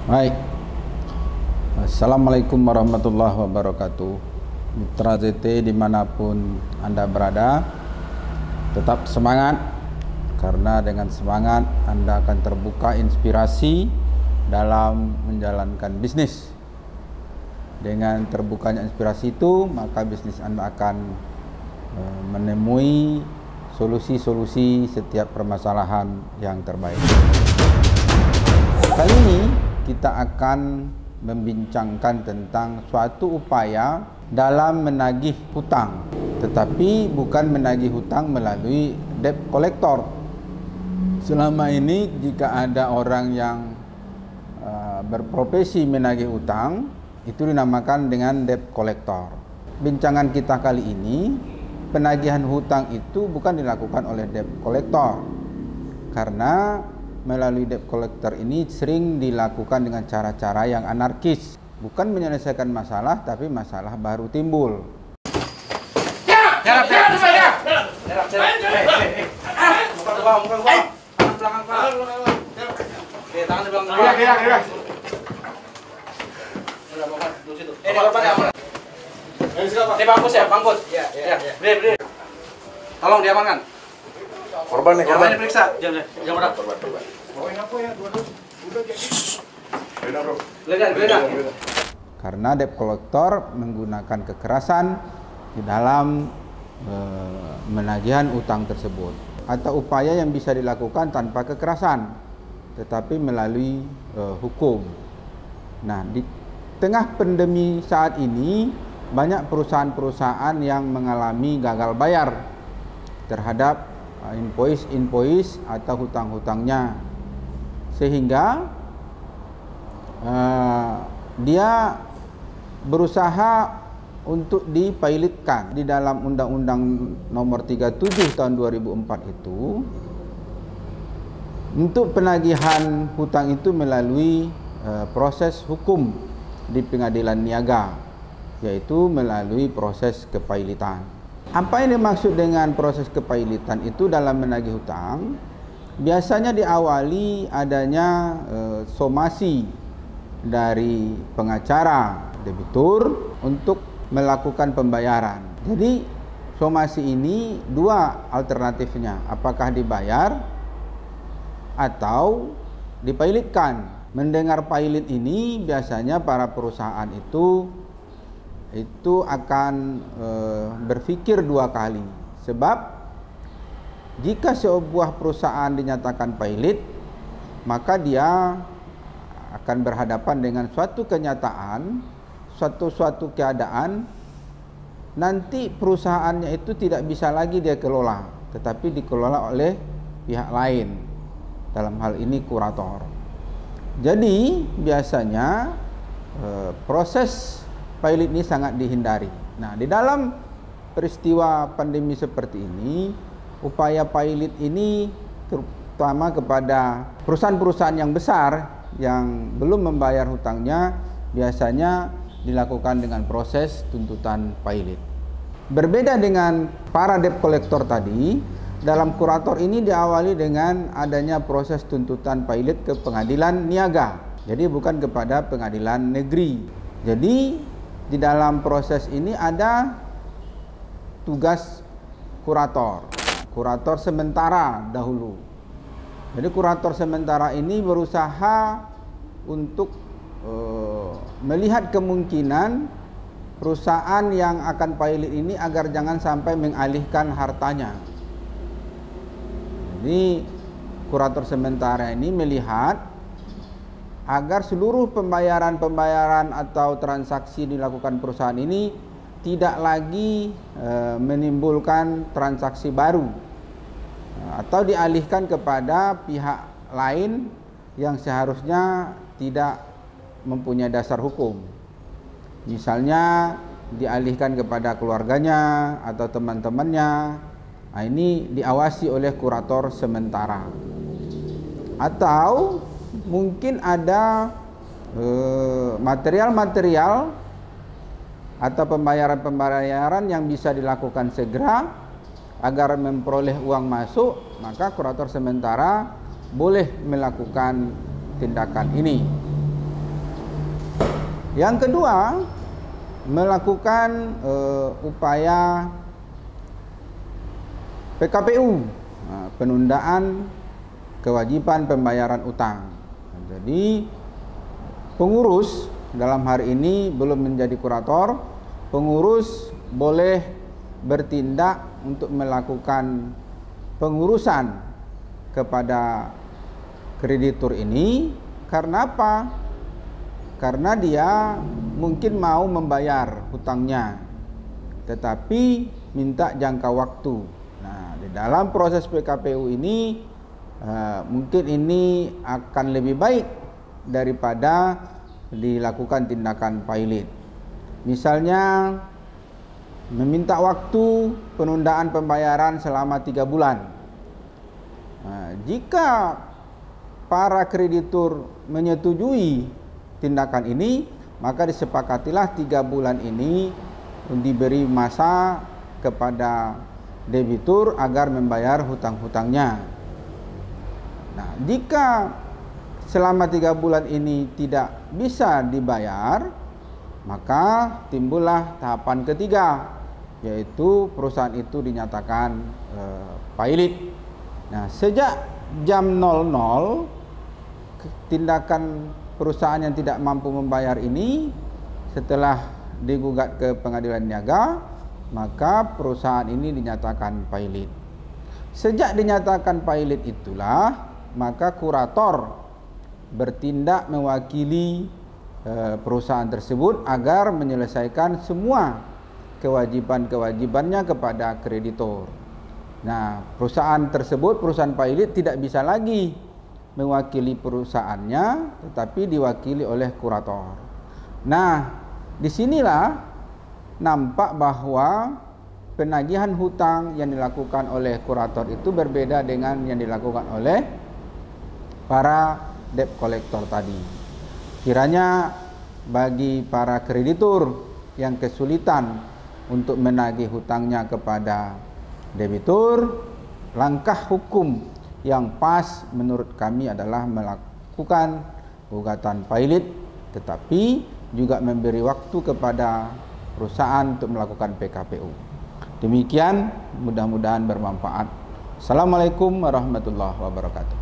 Baik, Assalamualaikum warahmatullahi wabarakatuh. Mitra ZT dimanapun Anda berada, tetap semangat, karena dengan semangat Anda akan terbuka inspirasi dalam menjalankan bisnis. Dengan terbukanya inspirasi itu, maka bisnis Anda akan menemui solusi-solusi setiap permasalahan yang terbaik. Kali ini kita akan membincangkan tentang suatu upaya dalam menagih hutang, tetapi bukan menagih hutang melalui debt collector. Selama ini jika ada orang yang berprofesi menagih hutang, itu dinamakan dengan debt collector. Bincangan kita kali ini, penagihan hutang itu bukan dilakukan oleh debt collector, karena melalui debt collector ini sering dilakukan dengan cara-cara yang anarkis, bukan menyelesaikan masalah, tapi masalah baru timbul. Bangkus. Beri. Tolong diamankan. Korban nih, korban diperiksa. Jam berapa? Korban. Bawain apa ya? Dua dus. Udah jadi. Beda, Bro. Geledah. Karena debt collector menggunakan kekerasan di dalam menagihan utang tersebut, atau upaya yang bisa dilakukan tanpa kekerasan, tetapi melalui hukum. Nah, di tengah pandemi saat ini, banyak perusahaan-perusahaan yang mengalami gagal bayar terhadap invoice atau hutang-hutangnya, sehingga dia berusaha untuk dipilotkan. Di dalam Undang-Undang Nomor 37 Tahun 2004 itu, untuk penagihan hutang itu melalui proses hukum di pengadilan niaga, yaitu melalui proses kepailitan. Apa yang dimaksud dengan proses kepailitan itu dalam menagih hutang? Biasanya diawali adanya somasi dari pengacara debitur untuk melakukan pembayaran. Jadi somasi ini dua alternatifnya, apakah dibayar atau dipailitkan. Mendengar pailit ini biasanya para perusahaan itu akan berpikir dua kali, sebab jika sebuah perusahaan dinyatakan pailit, maka dia akan berhadapan dengan suatu kenyataan, suatu keadaan, nanti perusahaannya itu tidak bisa lagi dia kelola, tetapi dikelola oleh pihak lain, dalam hal ini kurator. Jadi biasanya proses pailit ini sangat dihindari. Nah, di dalam peristiwa pandemi seperti ini, upaya pailit ini terutama kepada perusahaan-perusahaan yang besar yang belum membayar hutangnya, biasanya dilakukan dengan proses tuntutan pailit. Berbeda dengan para debt collector tadi, dalam kurator ini diawali dengan adanya proses tuntutan pailit ke pengadilan niaga. Jadi bukan kepada pengadilan negeri. Jadi di dalam proses ini ada tugas kurator sementara dahulu. Jadi kurator sementara ini berusaha untuk melihat kemungkinan perusahaan yang akan pailit ini agar jangan sampai mengalihkan hartanya. Jadi kurator sementara ini melihat agar seluruh pembayaran atau transaksi dilakukan perusahaan ini tidak lagi menimbulkan transaksi baru, atau dialihkan kepada pihak lain yang seharusnya tidak mempunyai dasar hukum. Misalnya dialihkan kepada keluarganya atau teman-temannya. Nah, ini diawasi oleh kurator sementara. Atau mungkin ada material-material atau pembayaran yang bisa dilakukan segera agar memperoleh uang masuk, maka kurator sementara boleh melakukan tindakan ini. Yang kedua, melakukan upaya PKPU, penundaan kewajiban pembayaran utang. Jadi pengurus dalam hari ini belum menjadi kurator, pengurus boleh bertindak untuk melakukan pengurusan kepada kreditur ini. Karena apa? Karena dia mungkin mau membayar hutangnya, tetapi minta jangka waktu. Nah, di dalam proses PKPU ini mungkin ini akan lebih baik daripada dilakukan tindakan pilot. Misalnya meminta waktu penundaan pembayaran selama 3 bulan. Nah, jika para kreditur menyetujui tindakan ini, maka disepakatilah 3 bulan ini diberi masa kepada debitur agar membayar hutang-hutangnya. Nah, jika selama 3 bulan ini tidak bisa dibayar, maka timbullah tahapan ketiga, yaitu perusahaan itu dinyatakan pilot. Nah, sejak jam 00 tindakan perusahaan yang tidak mampu membayar ini setelah digugat ke pengadilan niaga, maka perusahaan ini dinyatakan pilot. Sejak dinyatakan pilot itulah maka kurator bertindak mewakili perusahaan tersebut agar menyelesaikan semua kewajiban-kewajibannya kepada kreditor. Nah, perusahaan tersebut, perusahaan pilot, tidak bisa lagi mewakili perusahaannya, tetapi diwakili oleh kurator. Nah, disinilah nampak bahwa penagihan hutang yang dilakukan oleh kurator itu berbeda dengan yang dilakukan oleh para debt collector tadi. Kiranya bagi para kreditur yang kesulitan untuk menagih hutangnya kepada debitur, langkah hukum yang pas menurut kami adalah melakukan gugatan pilot, tetapi juga memberi waktu kepada perusahaan untuk melakukan PKPU. Demikian, mudah-mudahan bermanfaat. Assalamualaikum warahmatullahi wabarakatuh.